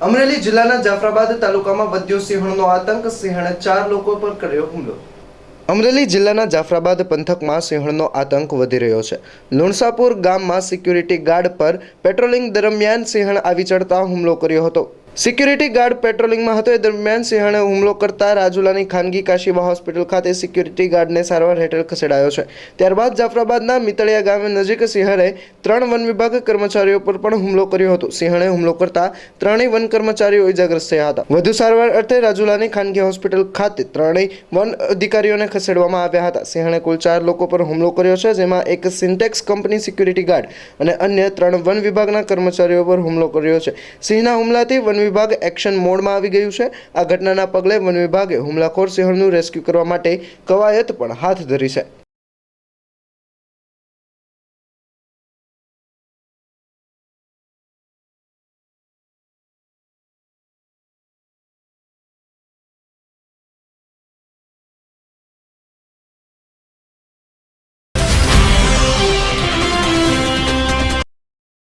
અમરેલી જિલ્લાના જાફરાબાદ તાલુકામાં વધ્યો સિંહણનો આતંક. સિંહણે 4 લોકો પર કર્યો હુમલો. અમરેલી જિલ્લાના જાફરાબાદ પંથકમાં સિંહણનો આતંક વધી રહ્યો છે. લુણસાપુર ગામમાં સિક્યુરિટી ગાર્ડ પર પેટ્રોલિંગ દરમિયાન સિંહણ આવી ચડતા હુમલો કર્યો હતો. સિક્યુરિટી ગાર્ડ પેટ્રોલિંગમાં હતો એ દરમિયાન સિંહણે હુમલો કરતા રાજુલાની ખાનગી કાશીબા હોસ્પિટલ ખાતે સિક્યુરિટી ગાર્ડને સારવાર હેઠળ ખસેડાયો છે. ત્યારબાદ જાફરાબાદના મિતળિયા ગામે નજીક સિંહણે 3 વન વિભાગ કર્મચારીઓ પર પણ હુમલો કર્યો હતો. સિંહણે હુમલો કરતા 3 વન કર્મચારીઓ ઇજાગ્રસ્ત થયા હતા. વધુ સારવાર અર્થે રાજુલાની ખાનગી હોસ્પિટલ ખાતે 3 વન અધિકારીઓને ખસેડવામાં આવ્યા હતા. સિંહણે કુલ 4 લોકો પર હુમલો કર્યો છે, જેમાં એક સિન્ટેક્સ કંપની સિક્યુરિટી ગાર્ડ અને અન્ય 3 વન વિભાગના કર્મચારીઓ પર હુમલો કર્યો છે. સિંહના હુમલાથી વન વિભાગ એક્શન મોડમાં આવી ગયું છે. આ ઘટનાના પગલે વન વિભાગે હુમલાખોર સિંહણનું રેસ્ક્યુ કરવા માટે કવાયત પણ હાથ ધરી છે.